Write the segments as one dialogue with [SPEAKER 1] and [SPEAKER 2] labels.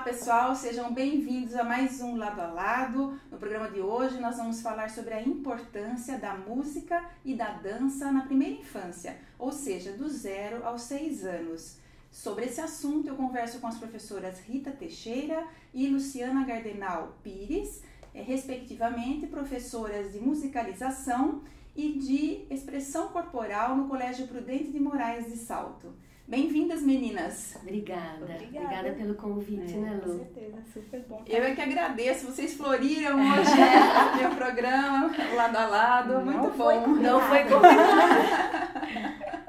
[SPEAKER 1] pessoal, sejam bem-vindos a mais um Lado a Lado. No programa de hoje nós vamos falar sobre a importância da música e da dança na primeira infância, ou seja, do 0 aos 6 anos. Sobre esse assunto eu converso com as professoras Rita Teixeira e Luciana Gardenal Pires, respectivamente professoras de musicalização e de expressão corporal no Colégio Prudente de Moraes de Salto. Bem-vindas, meninas.
[SPEAKER 2] Obrigada pelo convite, né, Lu?
[SPEAKER 3] Com certeza, super bom.
[SPEAKER 1] Eu é que agradeço, vocês floriram hoje meu programa, lado a lado, muito bom.
[SPEAKER 2] Não foi combinado.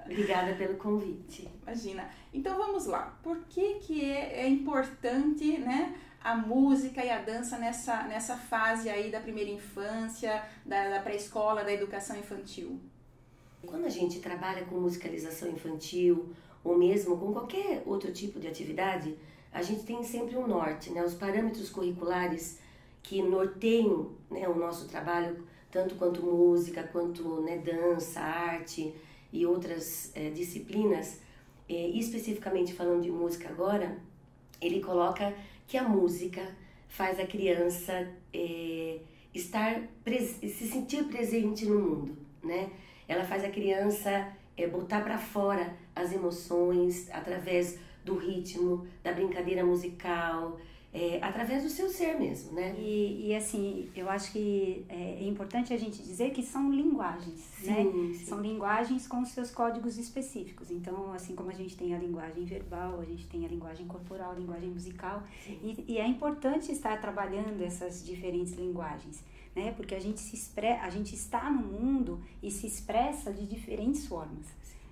[SPEAKER 2] Obrigada pelo convite.
[SPEAKER 1] Imagina. Então vamos lá. Por que é importante, né, a música e a dança nessa fase aí da primeira infância, da pré-escola, da educação infantil?
[SPEAKER 2] Quando a gente trabalha com musicalização infantil, ou mesmo com qualquer outro tipo de atividade, a gente tem sempre um norte, né? Os parâmetros curriculares que norteiam, né, o nosso trabalho, tanto quanto música, quanto, né, dança, arte e outras disciplinas, especificamente falando de música agora, ele coloca que a música faz a criança se sentir presente no mundo, né? Ela faz a criança botar para fora as emoções através do ritmo, da brincadeira musical, através do seu ser mesmo, né?
[SPEAKER 3] E assim, eu acho que é importante a gente dizer que são linguagens,
[SPEAKER 2] sim,
[SPEAKER 3] né?
[SPEAKER 2] Sim.
[SPEAKER 3] São linguagens com seus códigos específicos. Então, assim como a gente tem a linguagem verbal, a gente tem a linguagem corporal, a linguagem musical. E é importante estar trabalhando essas diferentes linguagens, né? Porque a gente está no mundo e se expressa de diferentes formas,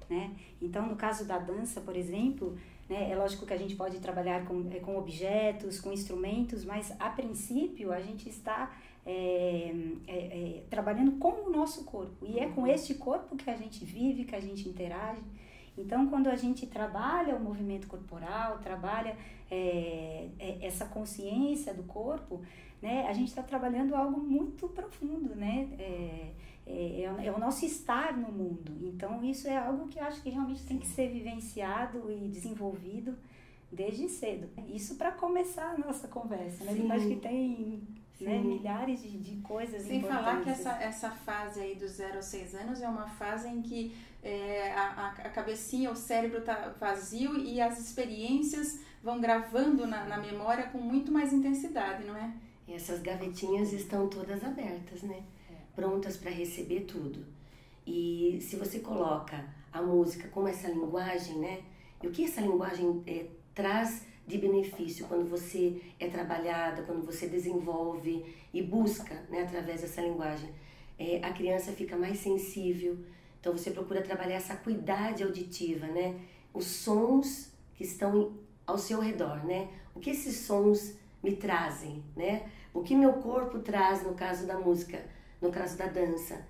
[SPEAKER 3] né? Então, no caso da dança, por exemplo, né, é lógico que a gente pode trabalhar com objetos, com instrumentos, mas a princípio a gente está trabalhando com o nosso corpo. E é com este corpo que a gente vive, que a gente interage. Então, quando a gente trabalha o movimento corporal, trabalha essa consciência do corpo, né, a gente está trabalhando algo muito profundo, né? É o nosso estar no mundo. Então, isso é algo que eu acho que realmente tem que ser vivenciado e desenvolvido desde cedo. Isso para começar a nossa conversa, né? Porque eu acho que tem, né, milhares de coisas
[SPEAKER 1] Sem
[SPEAKER 3] importantes.
[SPEAKER 1] falar que essa fase aí dos 0 aos 6 anos é uma fase em que a cabecinha, o cérebro está vazio e as experiências vão gravando na memória com muito mais intensidade, não é?
[SPEAKER 2] E essas gavetinhas estão todas abertas, né? Prontas para receber tudo. E se você coloca a música como essa linguagem, né? E o que essa linguagem traz de benefício quando você é trabalhada, quando você desenvolve e busca, né, através dessa linguagem, a criança fica mais sensível. Então você procura trabalhar essa acuidade auditiva, né? Os sons que estão ao seu redor, né? O que esses sons me trazem, né? O que meu corpo traz no caso da música, no caso da dança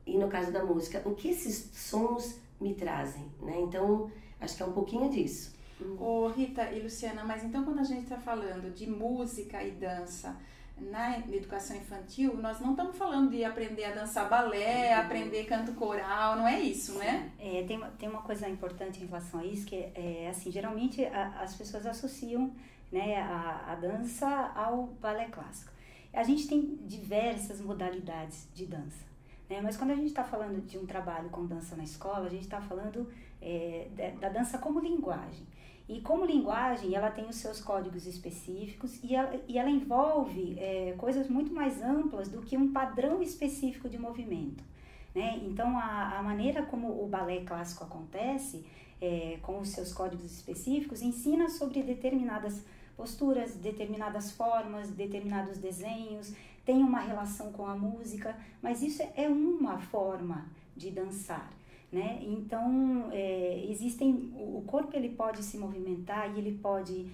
[SPEAKER 2] e no caso da música, o que esses sons me trazem, né? Então, acho que é um pouquinho disso.
[SPEAKER 1] Ô, Rita e Luciana, mas então quando a gente está falando de música e dança na educação infantil, nós não estamos falando de aprender a dançar balé, aprender canto coral, não é isso, né?
[SPEAKER 3] Tem uma coisa importante em relação a isso, que assim, geralmente as pessoas associam, né, a dança ao balé clássico. A gente tem diversas modalidades de dança, né? Mas quando a gente está falando de um trabalho com dança na escola, a gente está falando da dança como linguagem. E como linguagem, ela tem os seus códigos específicos e ela envolve coisas muito mais amplas do que um padrão específico de movimento, né? Então, a maneira como o balé clássico acontece, com os seus códigos específicos, ensina sobre determinadas posturas, determinadas formas, determinados desenhos, tem uma relação com a música, mas isso é uma forma de dançar, né? Então, o corpo ele pode se movimentar e ele pode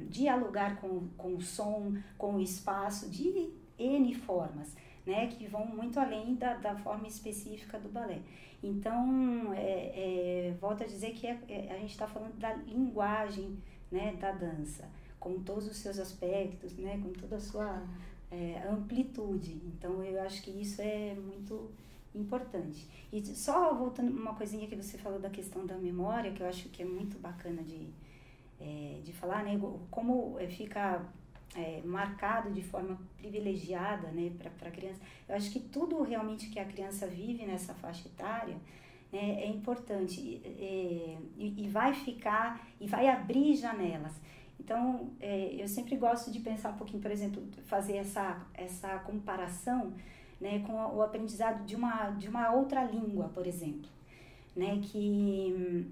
[SPEAKER 3] dialogar com o som, com o espaço de N formas, né? Que vão muito além da forma específica do balé. Então, volto a dizer que a gente está falando da linguagem, né, da dança, com todos os seus aspectos, né, com toda a sua amplitude. Então, eu acho que isso é muito importante. E só voltando uma coisinha que você falou da questão da memória, que eu acho que é muito bacana de falar, né, como fica marcado de forma privilegiada, né, para a criança. Eu acho que tudo realmente que a criança vive nessa faixa etária, né, é importante e vai ficar, e vai abrir janelas. Então, eu sempre gosto de pensar um pouquinho, por exemplo, fazer essa comparação, né, com o aprendizado de uma outra língua, por exemplo. Né, que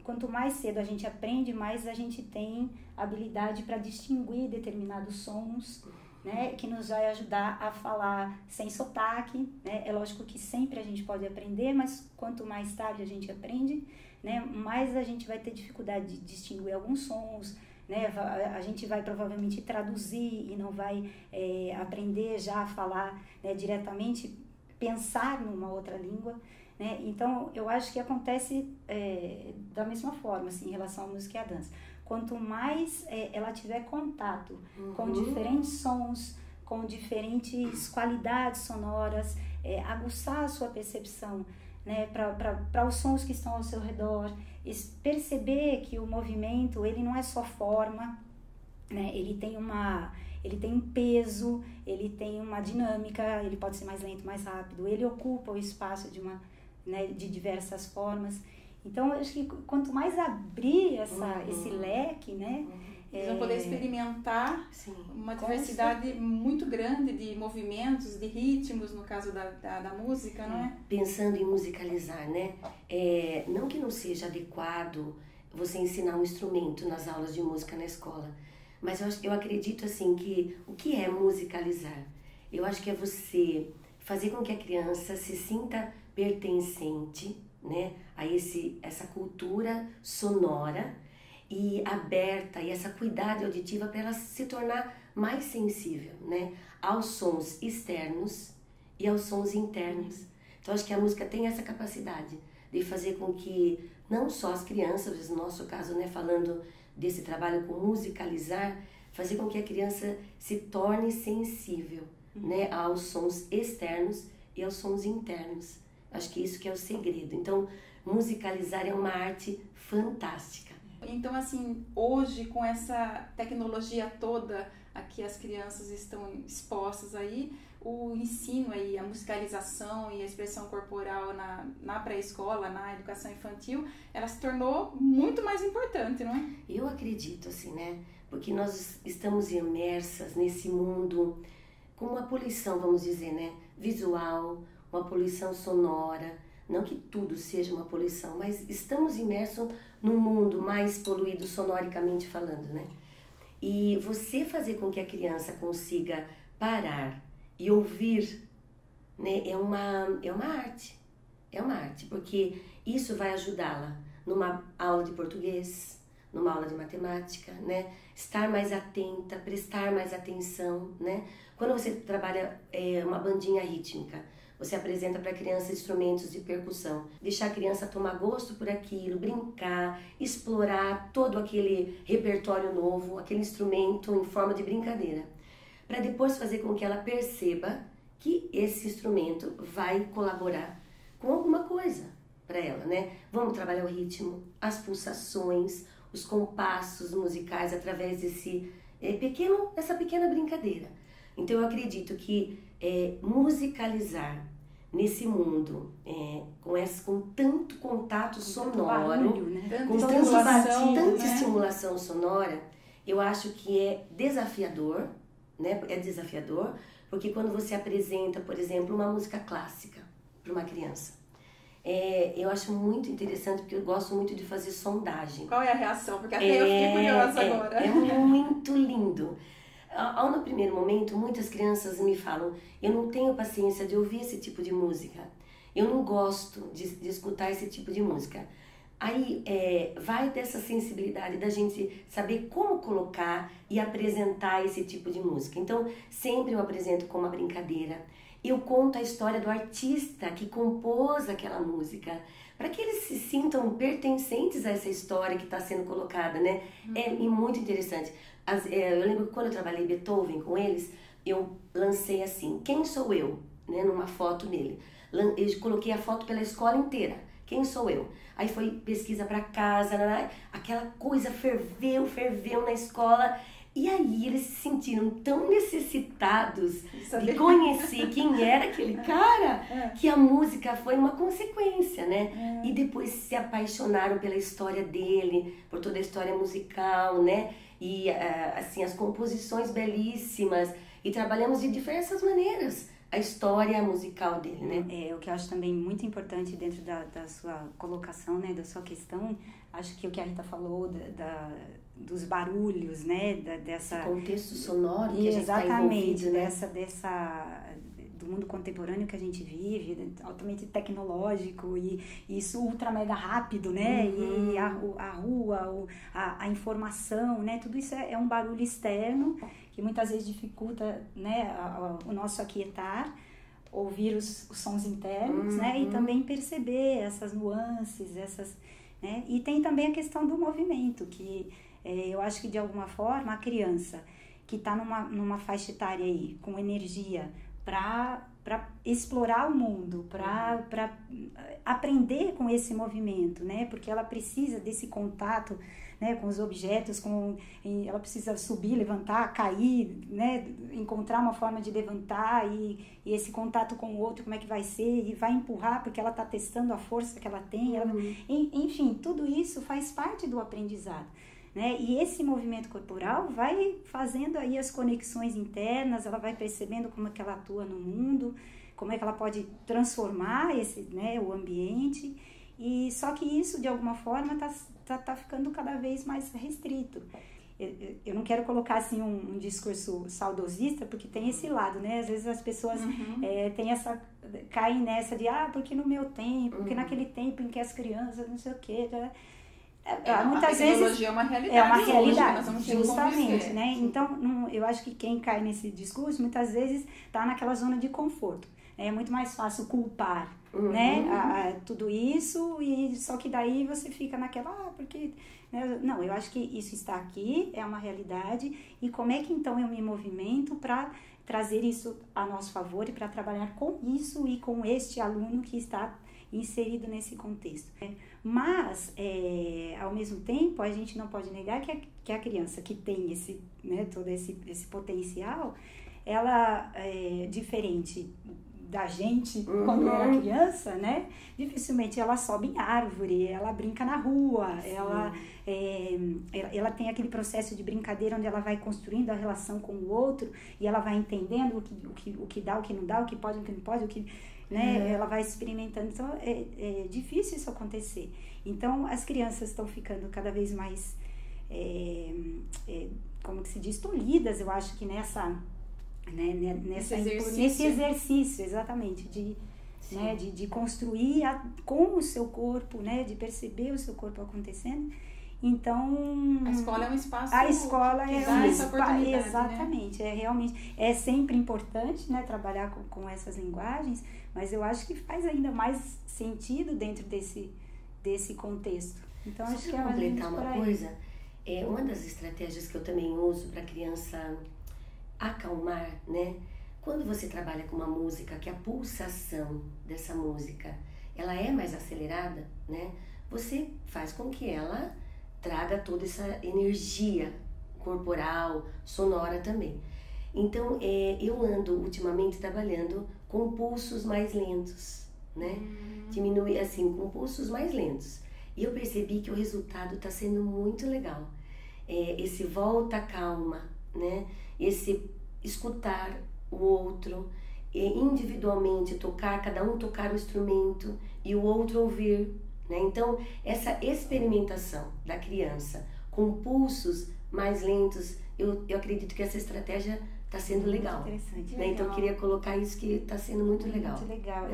[SPEAKER 3] quanto mais cedo a gente aprende, mais a gente tem habilidade para distinguir determinados sons, né, que nos vai ajudar a falar sem sotaque, né? É lógico que sempre a gente pode aprender, mas quanto mais tarde a gente aprende, né, mais a gente vai ter dificuldade de distinguir alguns sons, né? A gente vai provavelmente traduzir e não vai aprender já a falar, né, diretamente, pensar numa outra língua. Né? Então, eu acho que acontece da mesma forma, assim, em relação à música e à dança. Quanto mais ela tiver contato com diferentes sons, com diferentes qualidades sonoras, aguçar a sua percepção, né, para os sons que estão ao seu redor, perceber que o movimento ele não é só forma, né? Ele tem um peso, ele tem uma dinâmica, ele pode ser mais lento, mais rápido, ele ocupa o espaço de diversas formas. Então, eu acho que quanto mais abrir esse leque, né?
[SPEAKER 1] Eles vão poder experimentar uma diversidade muito grande de movimentos, de ritmos, no caso da música, não é?
[SPEAKER 2] Pensando em musicalizar, né? Não que não seja adequado você ensinar um instrumento nas aulas de música na escola, mas eu acredito, assim, que o que é musicalizar? Eu acho que é você fazer com que a criança se sinta pertencente, né, a essa cultura sonora e aberta, e essa cuidade auditiva para ela se tornar mais sensível, né, aos sons externos e aos sons internos. Então, acho que a música tem essa capacidade de fazer com que não só as crianças, no nosso caso, né, falando desse trabalho com musicalizar, fazer com que a criança se torne sensível, né, aos sons externos e aos sons internos. Acho que isso que é o segredo. Então, musicalizar é uma arte fantástica.
[SPEAKER 1] Então, assim, hoje, com essa tecnologia toda a que as crianças estão expostas aí, o ensino aí, a musicalização e a expressão corporal na pré-escola, na educação infantil, ela se tornou muito mais importante, não é?
[SPEAKER 2] Eu acredito, assim, né? Porque nós estamos imersas nesse mundo com uma poluição, vamos dizer, né? Visual, uma poluição sonora, não que tudo seja uma poluição, mas estamos imersos num mundo mais poluído sonoricamente falando, né? E você fazer com que a criança consiga parar e ouvir, né, é uma arte, porque isso vai ajudá-la numa aula de português, numa aula de matemática, né? Estar mais atenta, prestar mais atenção, né? Quando você trabalha uma bandinha rítmica, você apresenta para a criança instrumentos de percussão, deixar a criança tomar gosto por aquilo, brincar, explorar todo aquele repertório novo, aquele instrumento em forma de brincadeira, para depois fazer com que ela perceba que esse instrumento vai colaborar com alguma coisa para ela, né? Vamos trabalhar o ritmo, as pulsações, os compassos musicais através dessa pequena brincadeira. Então eu acredito que musicalizar nesse mundo, com tanto contato sonoro,
[SPEAKER 3] barulho, né?
[SPEAKER 2] com tanta estimulação sonora, eu acho que é desafiador, né? É desafiador, porque quando você apresenta, por exemplo, uma música clássica para uma criança, eu acho muito interessante, porque eu gosto muito de fazer sondagem.
[SPEAKER 1] Qual é a reação? Porque até eu fiquei curiosa agora.
[SPEAKER 2] É muito lindo. No primeiro momento, muitas crianças me falam: eu não tenho paciência de ouvir esse tipo de música, eu não gosto de escutar esse tipo de música. Aí vai dessa sensibilidade da gente saber como colocar e apresentar esse tipo de música. Então, sempre eu apresento com uma brincadeira. Eu conto a história do artista que compôs aquela música, para que eles se sintam pertencentes a essa história que está sendo colocada, né? É muito interessante. Eu lembro que quando eu trabalhei Beethoven com eles, eu lancei assim: quem sou eu? Né, numa foto dele. Eu coloquei a foto pela escola inteira. quem sou eu? Aí foi pesquisa para casa, aquela coisa ferveu na escola. E aí eles se sentiram tão necessitados de conhecer quem era aquele cara, que a música foi uma consequência, né? E depois se apaixonaram pela história dele, por toda a história musical, né? E assim, as composições belíssimas. E trabalhamos de diversas maneiras a história musical dele, né?
[SPEAKER 3] O que eu acho também muito importante dentro da sua colocação, né? Da sua questão, acho que o que a Rita falou dos barulhos, né? Dessa...
[SPEAKER 2] Esse contexto sonoro que a gente está envolvido, né?
[SPEAKER 3] Do mundo contemporâneo que a gente vive, altamente tecnológico e isso ultra mega rápido, né? E a rua, a informação, né? Tudo isso é um barulho externo que muitas vezes dificulta, né? O nosso aquietar, ouvir os sons internos, né? E também perceber essas nuances, né? E tem também a questão do movimento, que eu acho que de alguma forma a criança que está numa faixa etária aí, com energia para explorar o mundo, para aprender com esse movimento, né? Porque ela precisa desse contato, né, com os objetos, ela precisa subir, levantar, cair, né, encontrar uma forma de levantar e esse contato com o outro, como é que vai ser, e vai empurrar porque ela está testando a força que ela tem, enfim, tudo isso faz parte do aprendizado. Né? E esse movimento corporal vai fazendo aí as conexões internas, ela vai percebendo como é que ela atua no mundo, como é que ela pode transformar o ambiente, e só que isso de alguma forma tá ficando cada vez mais restrito. Eu não quero colocar assim um discurso saudosista, porque tem esse lado, né? Às vezes as pessoas caem nessa de porque no meu tempo, porque naquele tempo em que as crianças não sei o quê, muitas vezes
[SPEAKER 1] é uma realidade.
[SPEAKER 3] É uma realidade,
[SPEAKER 1] hoje, nós
[SPEAKER 3] justamente, né? Então, eu acho que quem cai nesse discurso, muitas vezes, está naquela zona de conforto. É muito mais fácil culpar, né? Tudo isso, e só que daí você fica naquela, porque... Né? Não, eu acho que isso está aqui, é uma realidade, e como é que então eu me movimento para trazer isso a nosso favor e para trabalhar com isso e com este aluno que está inserido nesse contexto. Mas, ao mesmo tempo, a gente não pode negar que a criança que tem todo esse potencial, ela é diferente da gente quando era criança, né? Dificilmente ela sobe em árvore, ela brinca na rua, ela tem aquele processo de brincadeira onde ela vai construindo a relação com o outro e ela vai entendendo o que dá, o que não dá, o que pode, o que não pode, o que... Né? Ela vai experimentando, então é difícil isso acontecer. Então as crianças estão ficando cada vez mais, como que se diz, tolhidas, eu acho que nesse exercício, exatamente, de construir com o seu corpo, né? De perceber o seu corpo acontecendo. Então
[SPEAKER 1] a escola é um espaço.
[SPEAKER 3] A escola
[SPEAKER 1] que dá essa oportunidade,
[SPEAKER 3] exatamente, né? Realmente é sempre importante, né, trabalhar com essas linguagens, mas eu acho que faz ainda mais sentido dentro desse contexto. Então
[SPEAKER 2] só
[SPEAKER 3] acho que
[SPEAKER 2] completar uma coisa, uma das estratégias que eu também uso para a criança acalmar, né? Quando você trabalha com uma música que a pulsação dessa música ela é mais acelerada, né? Você faz com que ela traga toda essa energia corporal, sonora também. Então, eu ando ultimamente trabalhando com pulsos mais lentos, né? Diminui assim, com pulsos mais lentos. E eu percebi que o resultado está sendo muito legal. Esse volta calma, né? Esse escutar o outro, individualmente tocar, cada um tocar o instrumento e o outro ouvir. Né? Então, essa experimentação da criança com pulsos mais lentos, eu acredito que essa estratégia está sendo legal.
[SPEAKER 3] Interessante.
[SPEAKER 2] Né? Então, eu queria colocar isso que está sendo muito legal.
[SPEAKER 3] Muito legal.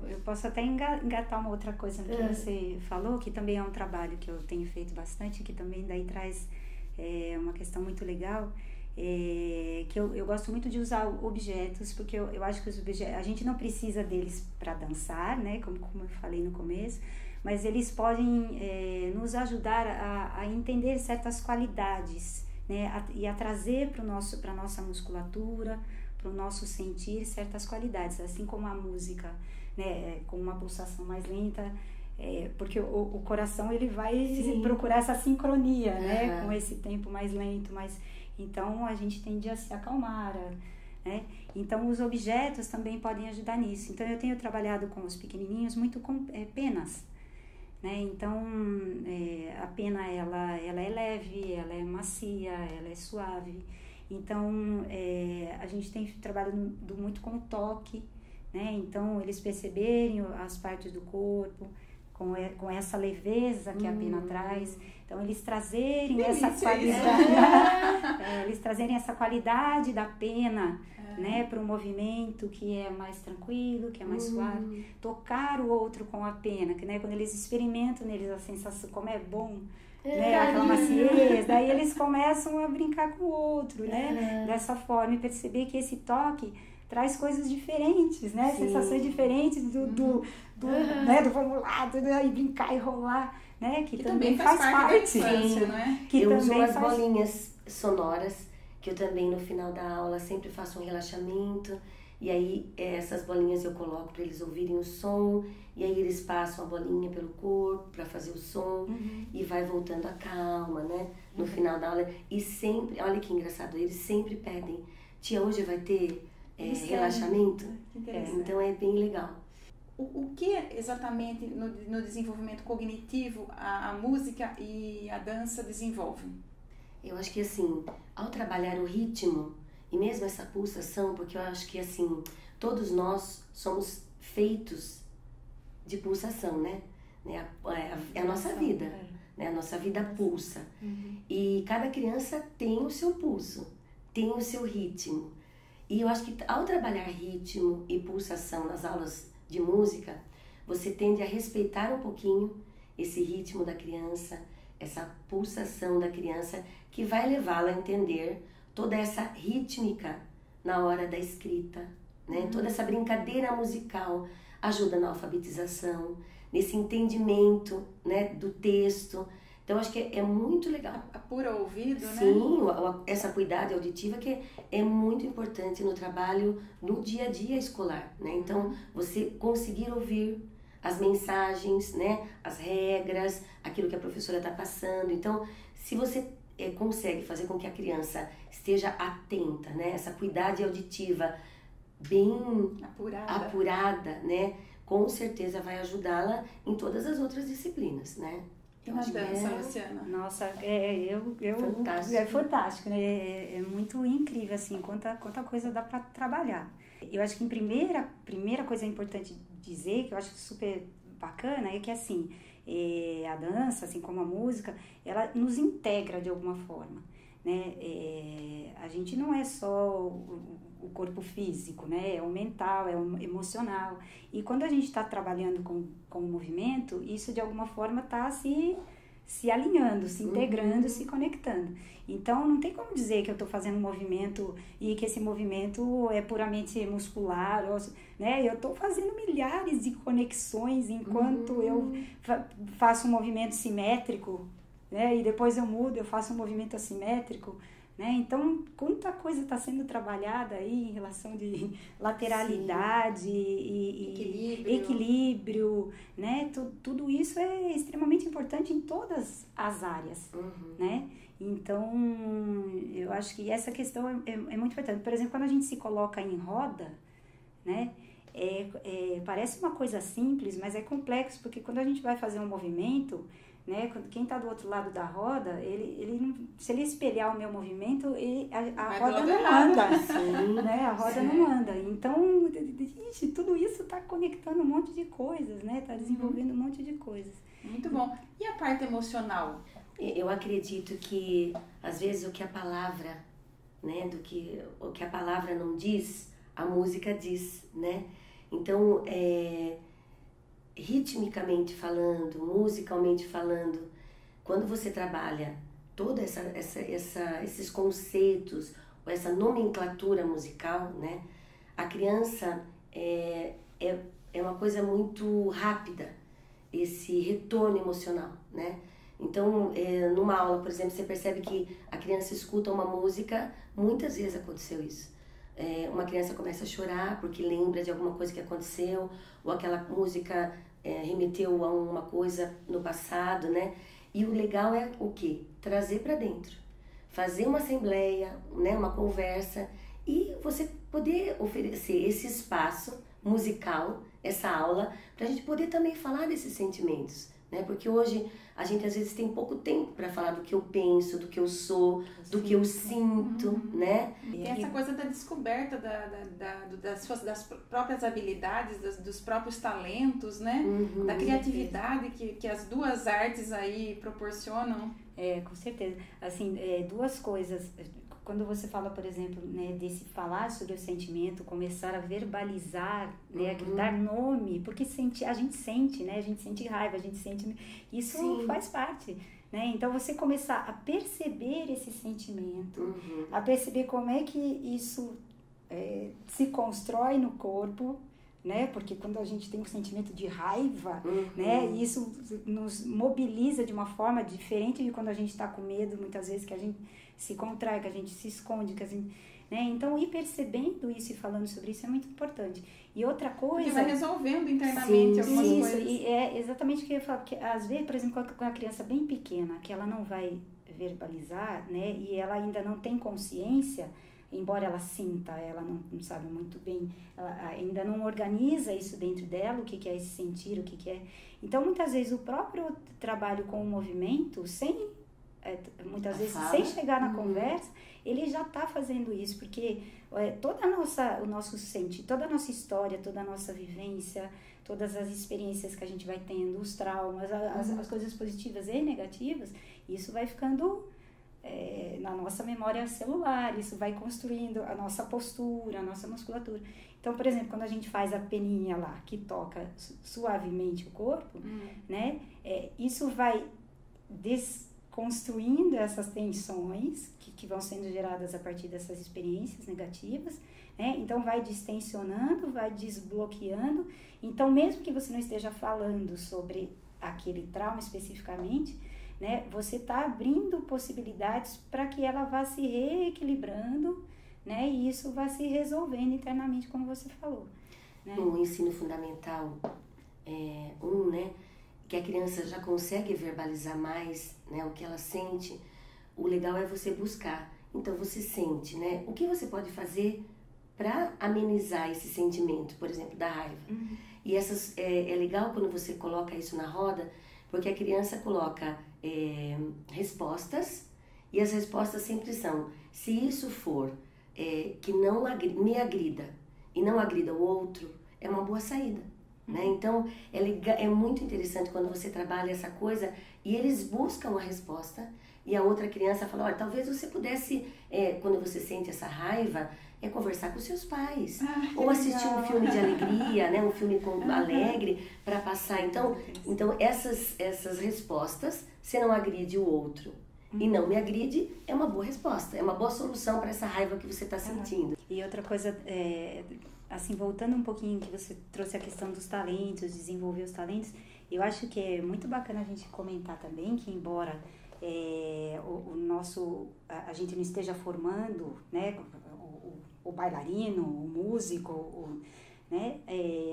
[SPEAKER 3] Eu posso até engatar uma outra coisa que você falou, que também é um trabalho que eu tenho feito bastante, que também daí traz uma questão muito legal, que eu gosto muito de usar objetos, porque eu acho que os objetos, a gente não precisa deles para dançar, né? Como eu falei no começo, mas eles podem nos ajudar a entender certas qualidades, né? E a trazer para a nossa musculatura, para o nosso sentir certas qualidades, assim como a música, né? Com uma pulsação mais lenta, porque o coração ele vai
[SPEAKER 2] Sim.
[SPEAKER 3] procurar essa sincronia, né, com esse tempo mais lento, então a gente tende a se acalmar, né? Então os objetos também podem ajudar nisso. Então eu tenho trabalhado com os pequenininhos muito com penas, né? Então a pena ela é leve, ela é macia, ela é suave. Então a gente tem trabalhado muito com o toque, né? Então eles perceberem as partes do corpo com essa leveza que a pena traz. Então eles trazerem essa qualidade, eles trazerem essa qualidade da pena, né, para um movimento que é mais tranquilo, que é mais suave. Tocar o outro com a pena, que, né, quando eles experimentam neles a sensação, como é bom, né, aquela maciez, daí eles começam a brincar com o outro, né, dessa forma, e perceber que esse toque traz coisas diferentes, né, sensações diferentes né, do vamos lá, e brincar e rolar, né, que também faz parte
[SPEAKER 1] da infância, né?
[SPEAKER 2] Que eu uso umas bolinhas sonoras, que eu também no final da aula sempre faço um relaxamento, e aí essas bolinhas eu coloco para eles ouvirem o som, e aí eles passam a bolinha pelo corpo para fazer o som, e vai voltando a calma, né, no final da aula. E sempre, olha que engraçado, eles sempre pedem, tia, hoje vai ter relaxamento? Então é bem legal.
[SPEAKER 1] O que exatamente no desenvolvimento cognitivo a música e a dança desenvolvem?
[SPEAKER 2] Eu acho que assim, ao trabalhar o ritmo e mesmo essa pulsação, porque eu acho que assim, todos nós somos feitos de pulsação, né? É a nossa vida, né? A nossa vida pulsa. E cada criança tem o seu pulso, tem o seu ritmo. E eu acho que ao trabalhar ritmo e pulsação nas aulas de música, você tende a respeitar um pouquinho esse ritmo da criança, essa pulsação da criança, que vai levá-la a entender toda essa rítmica na hora da escrita, né? Toda essa brincadeira musical ajuda na alfabetização, nesse entendimento, né, do texto. Então, acho que é muito legal.
[SPEAKER 1] Apura o ouvido, né?
[SPEAKER 2] Sim, essa acuidade auditiva que é muito importante no trabalho, no dia a dia escolar, né? Então, você conseguir ouvir as mensagens, né? As regras, aquilo que a professora está passando. Então, se você consegue fazer com que a criança esteja atenta, né? Essa acuidade auditiva bem apurada, né? Com certeza vai ajudá-la em todas as outras disciplinas, né?
[SPEAKER 1] E na dança, Luciana?
[SPEAKER 3] Nossa,
[SPEAKER 2] fantástico.
[SPEAKER 3] É fantástico, né? É muito incrível, assim, quanta coisa dá para trabalhar. Eu acho que primeira coisa importante dizer, que eu acho super bacana, é que, assim, a dança, assim como a música, ela nos integra de alguma forma, né? A gente não é só o corpo físico, né? É o mental, é o emocional. E quando a gente está trabalhando com o movimento, isso de alguma forma está se alinhando, se integrando, se conectando. Então, não tem como dizer que eu estou fazendo um movimento e que esse movimento é puramente muscular, né? Eu estou fazendo milhares de conexões enquanto eu faço um movimento simétrico, né? E depois eu mudo, eu faço um movimento assimétrico, né? Então, quanta coisa está sendo trabalhada aí em relação de lateralidade e equilíbrio, né? Tudo isso é extremamente importante em todas as áreas, né? Então, eu acho que essa questão é muito importante. Por exemplo, quando a gente se coloca em roda, né? Parece uma coisa simples, mas é complexo, porque quando a gente vai fazer um movimento, né, quem está do outro lado da roda, se ele espelhar o meu movimento, a roda não anda, né? A roda não anda. Então, tudo isso está conectando um monte de coisas, né? Está desenvolvendo um monte de coisas.
[SPEAKER 1] Muito bom. E a parte emocional?
[SPEAKER 2] Eu acredito que, às vezes, o que a palavra, né, o que a palavra não diz, a música diz, né? Então, ritmicamente falando, musicalmente falando, quando você trabalha toda esses conceitos, ou essa nomenclatura musical, né? A criança é uma coisa muito rápida, esse retorno emocional, né? Então, numa aula, por exemplo, você percebe que a criança escuta uma música, muitas vezes aconteceu isso. Uma criança começa a chorar porque lembra de alguma coisa que aconteceu, ou aquela música remeteu a uma coisa no passado, né? E o legal é o quê? Trazer para dentro. Fazer uma assembleia, né? Uma conversa e você poder oferecer esse espaço musical, essa aula, para a gente poder também falar desses sentimentos, né? Porque hoje a gente às vezes tem pouco tempo para falar do que eu penso, do que eu sou, do que eu sinto, né?
[SPEAKER 1] E tem essa coisa da descoberta das próprias habilidades, dos próprios talentos, né? Da criatividade que as duas artes aí proporcionam.
[SPEAKER 3] Com certeza. Assim, duas coisas. Quando você fala, por exemplo, né, desse falar sobre o sentimento, começar a verbalizar, né, dar nome, porque a gente sente, né? A gente sente raiva, a gente sente... Isso faz parte, né? Então, você começar a perceber esse sentimento, a perceber como é que isso se constrói no corpo, né? Porque quando a gente tem um sentimento de raiva, né? Isso nos mobiliza de uma forma diferente de quando a gente está com medo, muitas vezes que a gente se contrai, que a gente se esconde, que a gente, né? Então, ir percebendo isso e falando sobre isso é muito importante. E outra coisa...
[SPEAKER 1] Porque vai resolvendo internamente algumas coisas.
[SPEAKER 3] E é exatamente o que eu falo, porque às vezes, por exemplo, com a criança bem pequena, que ela não vai verbalizar, né? E ela ainda não tem consciência, embora ela sinta, ela não sabe muito bem, ela ainda não organiza isso dentro dela, o que é esse sentir, o que é... Então, muitas vezes, o próprio trabalho com o movimento, muitas vezes, sem chegar na conversa, ele já está fazendo isso, porque toda a nossa história, toda a nossa vivência, todas as experiências que a gente vai tendo, os traumas, as coisas positivas e negativas, isso vai ficando... na nossa memória celular, isso vai construindo a nossa postura, a nossa musculatura. Então, por exemplo, quando a gente faz a peninha lá, que toca suavemente o corpo, né, isso vai desconstruindo essas tensões que vão sendo geradas a partir dessas experiências negativas, né? Então, vai distensionando, vai desbloqueando. Então, mesmo que você não esteja falando sobre aquele trauma especificamente, né, você está abrindo possibilidades para que ela vá se reequilibrando, né, e isso vai se resolvendo internamente, como você falou. Né?
[SPEAKER 2] No ensino fundamental, né, que a criança já consegue verbalizar mais, né, o que ela sente, o legal é você buscar. Então, você sente, né, o que você pode fazer para amenizar esse sentimento, por exemplo, da raiva. E é legal quando você coloca isso na roda, porque a criança coloca respostas, e as respostas sempre são, se isso for que não me agrida e não agrida o outro, é uma boa saída. Né? Então, é muito interessante quando você trabalha essa coisa e eles buscam a resposta e a outra criança fala, olha, talvez você pudesse, quando você sente essa raiva, conversar com seus pais, ou assistir um filme de alegria, né? Um filme alegre para passar. Então essas respostas, se não agride o outro e não me agride, é uma boa resposta, é uma boa solução para essa raiva que você está sentindo.
[SPEAKER 3] E outra coisa, assim, voltando um pouquinho que você trouxe a questão dos talentos, desenvolver os talentos, eu acho que é muito bacana a gente comentar também que, embora a gente não esteja formando, né, o bailarino, o músico, né?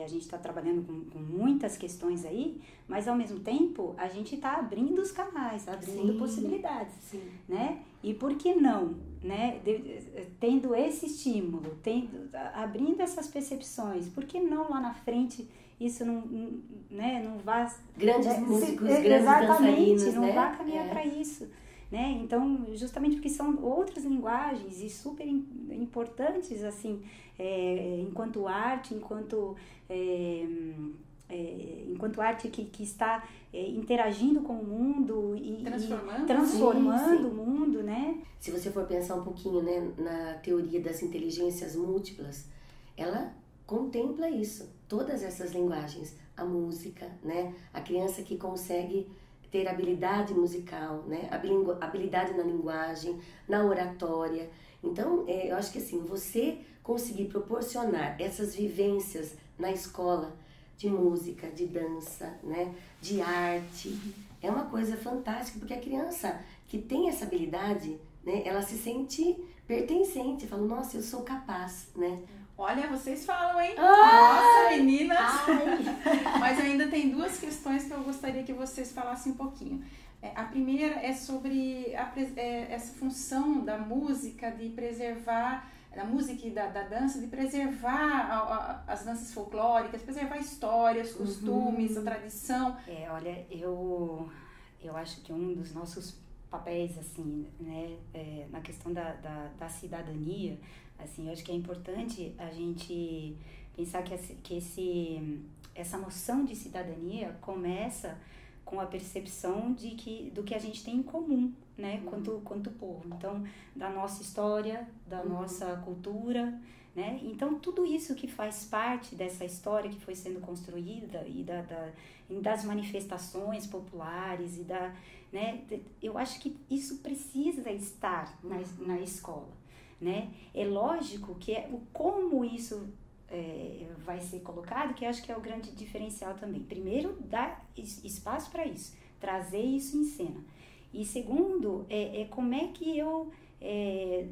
[SPEAKER 3] A gente está trabalhando com muitas questões aí, mas ao mesmo tempo a gente está abrindo os canais, abrindo possibilidades, né? E por que não, né? Tendo esse estímulo, abrindo essas percepções, por que não lá na frente isso não vá...
[SPEAKER 2] Grandes músicos, grandes dançarinos,
[SPEAKER 3] não vá caminhar para isso. Né? Então, justamente porque são outras linguagens e super importantes, assim, enquanto arte, enquanto arte que está interagindo com o mundo e transformando o mundo, né?
[SPEAKER 2] Se você for pensar um pouquinho, né, na teoria das inteligências múltiplas, ela contempla isso, todas essas linguagens, a música, né? A criança que consegue ter habilidade musical, né? Habilidade na linguagem, na oratória. Então, eu acho que assim, você conseguir proporcionar essas vivências na escola de música, de dança, né? De arte, é uma coisa fantástica, porque a criança que tem essa habilidade, né? Ela se sente pertencente, fala, nossa, eu sou capaz, né?
[SPEAKER 1] Olha, vocês falam, hein? Nossa, meninas! Mas ainda tem duas questões que eu gostaria que vocês falassem um pouquinho. A primeira é sobre essa função da música de preservar, da música e da dança, de preservar as danças folclóricas, preservar histórias, costumes, a tradição.
[SPEAKER 3] Olha, eu acho que um dos nossos papéis, assim, né, na questão da cidadania, assim, eu acho que é importante a gente pensar que essa noção de cidadania começa com a percepção do que a gente tem em comum, né, quanto povo. Então, da nossa história, da nossa cultura, né? Então, tudo isso que faz parte dessa história que foi sendo construída e das manifestações populares né? Eu acho que isso precisa estar na escola, né? É lógico que como isso vai ser colocado, que eu acho que é o grande diferencial também. Primeiro, dar espaço para isso, trazer isso em cena. E segundo, como é que eu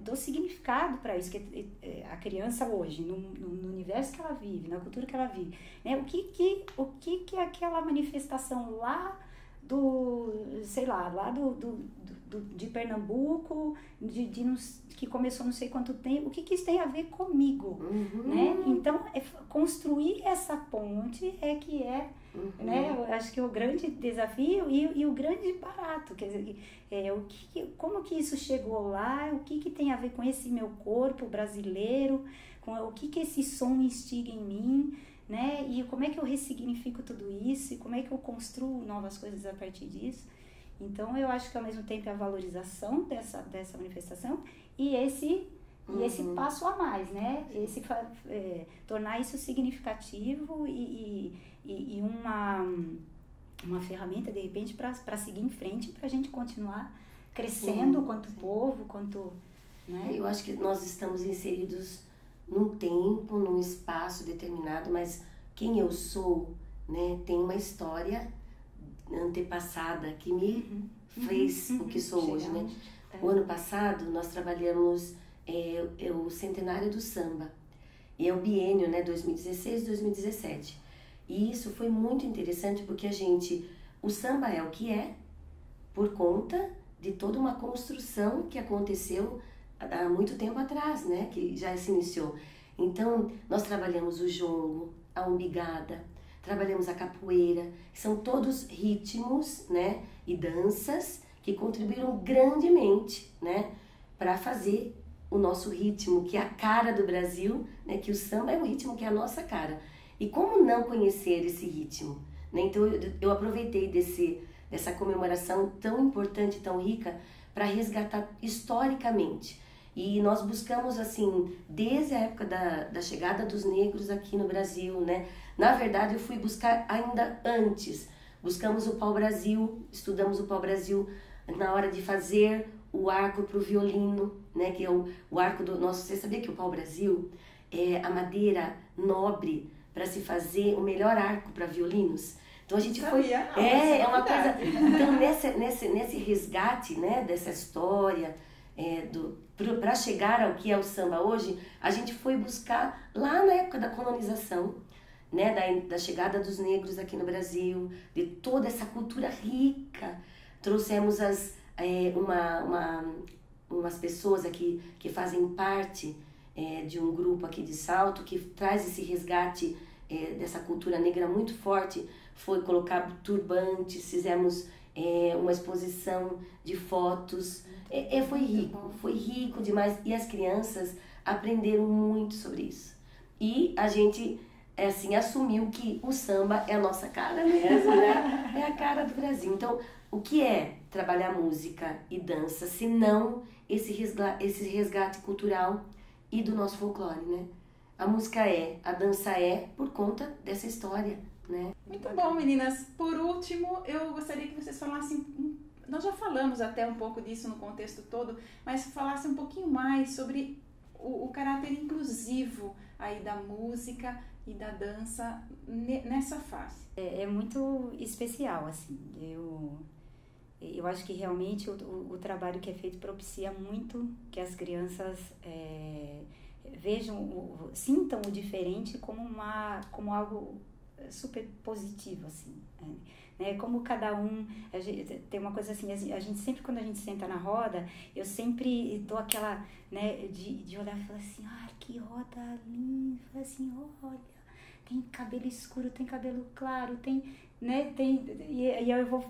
[SPEAKER 3] dou significado para isso, que a criança hoje, no universo que ela vive, na cultura que ela vive, né? O que é aquela manifestação lá de Pernambuco, que começou não sei quanto tempo, o que isso tem a ver comigo, né? Então, construir essa ponte que é, né? Eu acho que o grande desafio e o grande barato, quer dizer, como que isso chegou lá, o que tem a ver com esse meu corpo brasileiro, com o que esse som instiga em mim, né? E como é que eu ressignifico tudo isso e como é que eu construo novas coisas a partir disso. Então, eu acho que ao mesmo tempo é a valorização dessa manifestação e esse passo a mais, né? Tornar isso significativo e uma ferramenta, de repente, para seguir em frente, para a gente continuar crescendo quanto povo, quanto... Né?
[SPEAKER 2] Eu acho que nós estamos inseridos num tempo, num espaço determinado, mas quem eu sou, né, tem uma história antepassada que me fez o que sou hoje, né? O ano passado nós trabalhamos o centenário do samba e é o biênio, né, 2016-2017. E isso foi muito interessante porque o samba é o que é por conta de toda uma construção que aconteceu há muito tempo atrás, né, que já se iniciou. Então, nós trabalhamos o jongo, a umbigada, trabalhamos a capoeira, são todos ritmos, né, e danças que contribuíram grandemente, né, para fazer o nosso ritmo, que é a cara do Brasil, né, que o samba é um ritmo que é a nossa cara. E como não conhecer esse ritmo? Né? Então, eu aproveitei dessa comemoração tão importante, tão rica, para resgatar historicamente. E nós buscamos, assim, desde a época da chegada dos negros aqui no Brasil, né? Na verdade, eu fui buscar ainda antes. Buscamos o pau-brasil, estudamos o pau-brasil na hora de fazer o arco para o violino, né? Que é o arco do nosso... Você sabia que o pau-brasil é a madeira nobre para se fazer o melhor arco para violinos? Então a gente é uma coisa... Então nesse resgate, né, dessa história, para chegar ao que é o samba hoje, a gente foi buscar lá na época da colonização, né, da chegada dos negros aqui no Brasil, de toda essa cultura rica. Trouxemos umas pessoas aqui que fazem parte de um grupo aqui de Salto, que traz esse resgate dessa cultura negra muito forte. Foi colocar turbantes, fizemos uma exposição de fotos. Foi rico demais. E as crianças aprenderam muito sobre isso. E a gente, assim, assumiu que o samba é a nossa cara mesmo, né? É a cara do Brasil. Então, o que é trabalhar música e dança, se não esse resgate cultural e do nosso folclore, né? A música a dança por conta dessa história, né?
[SPEAKER 1] Muito bom, meninas. Por último, eu gostaria que vocês falassem, nós já falamos até um pouco disso no contexto todo, mas falassem um pouquinho mais sobre o caráter inclusivo aí da música e da dança nessa fase.
[SPEAKER 3] É muito especial, assim. Eu acho que realmente o trabalho que é feito propicia muito que as crianças vejam, sintam o diferente como algo super positivo, assim, né? Como cada um, tem uma coisa assim, a gente sempre, quando a gente senta na roda, eu sempre dou aquela, né, de olhar e falar assim, que roda linda, falar assim, olha, tem cabelo escuro, tem cabelo claro, tem, né, e aí eu vou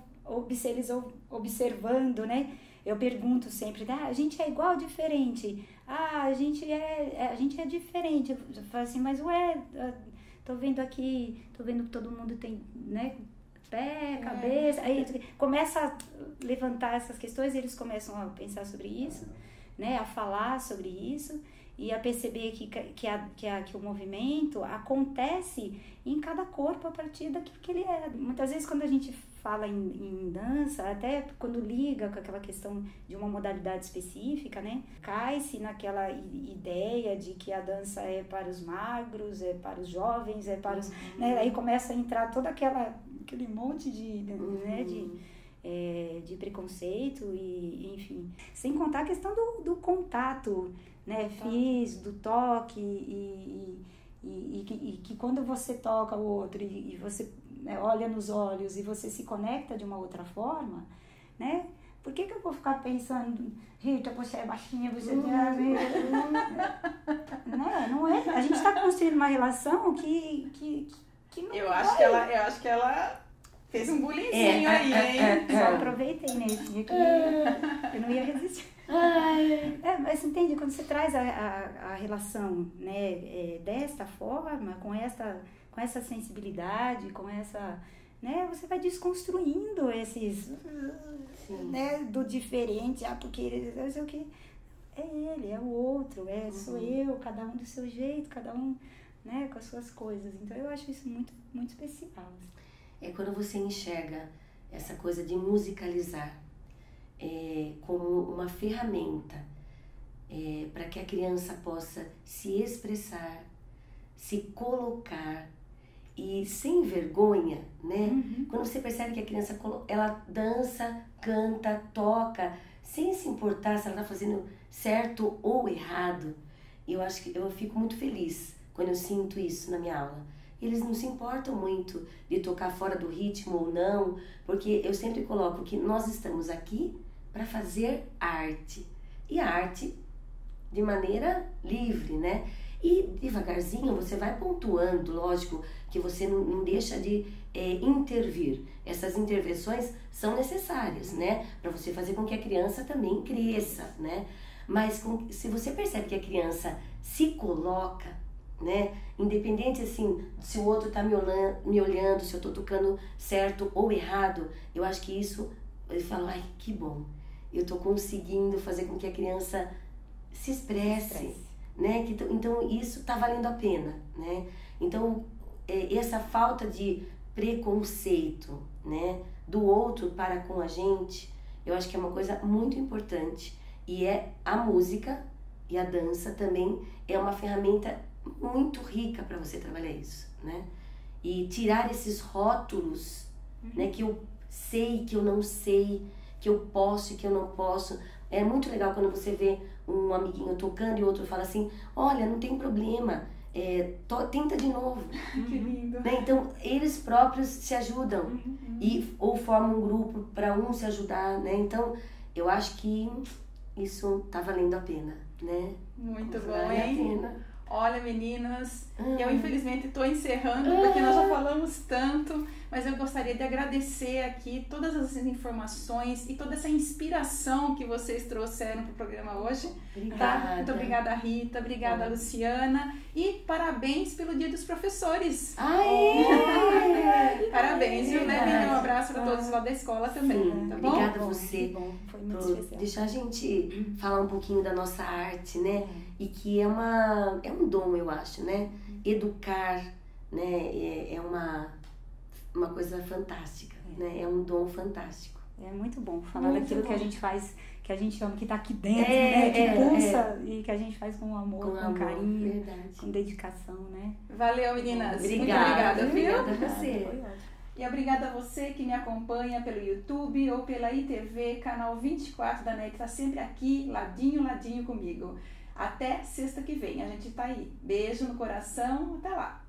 [SPEAKER 3] eles observando, né? Eu pergunto sempre, a gente é igual ou diferente? A gente é diferente. Eu falo assim, mas tô vendo que todo mundo tem, né, pé, cabeça. Aí começa a levantar essas questões, eles começam a pensar sobre isso, né, a falar sobre isso e a perceber que o movimento acontece em cada corpo a partir daquilo que ele é. Muitas vezes quando a gente fala em dança, até quando liga com aquela questão de uma modalidade específica, né? Cai-se naquela ideia de que a dança é para os magros, é para os jovens, é para os... Né? Aí começa a entrar todo aquele monte de preconceito e, enfim, sem contar a questão do contato, né? Físico, do toque e que quando você toca o outro e você, né, olha nos olhos e você se conecta de uma outra forma, né? Por que eu vou ficar pensando, Rita, você é baixinha, você tem a ver... né? Não é? A gente está construindo uma relação que não
[SPEAKER 1] eu acho que ela fez um bullyingzinho aí, hein?
[SPEAKER 3] Só aproveitei nesse dia que eu não ia resistir. Mas entende, quando você traz a relação, né, desta forma, com essa sensibilidade, com essa, né, você vai desconstruindo esses, né, do diferente, porque ele, não sei o que, é ele, é o outro, sou eu, cada um do seu jeito, cada um, né, com as suas coisas. Então eu acho isso muito, muito especial.
[SPEAKER 2] É quando você enxerga essa coisa de musicalizar como uma ferramenta para que a criança possa se expressar, se colocar e sem vergonha, né? Quando você percebe que a criança ela dança, canta, toca, sem se importar se ela está fazendo certo ou errado, eu fico muito feliz quando eu sinto isso na minha aula. Eles não se importam muito de tocar fora do ritmo ou não, porque eu sempre coloco que nós estamos aqui para fazer arte. E a arte de maneira livre, né? E devagarzinho você vai pontuando, lógico que você não deixa de intervir. Essas intervenções são necessárias, né? Para você fazer com que a criança também cresça, né? Mas se você percebe que a criança se coloca, né? Independente assim, se o outro tá me olhando, se eu tô tocando certo ou errado, eu acho que isso, eu falo, que bom, eu tô conseguindo fazer com que a criança se expresse, né? Então isso tá valendo a pena, né? Então essa falta de preconceito, né, do outro para com a gente, eu acho que é uma coisa muito importante, e a música e a dança também é uma ferramenta muito rica para você trabalhar isso, né? E tirar esses rótulos, né, que eu sei, que eu não sei, que eu posso e que eu não posso. É muito legal quando você vê um amiguinho tocando e outro fala assim, olha, não tem problema, tenta de novo.
[SPEAKER 1] Que lindo.
[SPEAKER 2] Né? Então, eles próprios se ajudam ou formam um grupo para um se ajudar, né? Então, eu acho que isso tá valendo a pena, né?
[SPEAKER 1] Muito bom,
[SPEAKER 2] vale
[SPEAKER 1] hein?
[SPEAKER 2] a pena.
[SPEAKER 1] Olha, meninas, eu infelizmente estou encerrando porque nós já falamos tanto, mas eu gostaria de agradecer aqui todas essas informações e toda essa inspiração que vocês trouxeram para o programa hoje.
[SPEAKER 2] Obrigada.
[SPEAKER 1] Tá? Muito obrigada, Rita, obrigada, Luciana, e parabéns pelo Dia dos Professores. Parabéns, viu, né, Vini? Um abraço para todos lá da escola também.
[SPEAKER 2] Sim,
[SPEAKER 1] tá bom?
[SPEAKER 2] obrigada a você
[SPEAKER 3] Foi muito
[SPEAKER 2] por
[SPEAKER 3] especial.
[SPEAKER 2] deixar a gente falar um pouquinho da nossa arte, né? E que é um dom, eu acho, né? Educar, né? É uma coisa fantástica, né? É um dom fantástico.
[SPEAKER 3] É muito bom falar
[SPEAKER 1] Muito
[SPEAKER 3] daquilo
[SPEAKER 1] bom.
[SPEAKER 3] que a gente faz, que a gente ama, que tá aqui dentro, né? Que pulsa e que a gente faz com amor, com carinho,
[SPEAKER 2] verdade.
[SPEAKER 3] com dedicação, né?
[SPEAKER 1] Valeu, meninas. Muito
[SPEAKER 2] Obrigada,
[SPEAKER 1] obrigada, viu?
[SPEAKER 2] obrigada a você.
[SPEAKER 3] Foi ótimo.
[SPEAKER 1] E obrigada a você que me acompanha pelo YouTube ou pela ITV, canal 24 da NET, está sempre aqui, ladinho comigo. Até sexta que vem, a gente tá aí. Beijo no coração, até lá!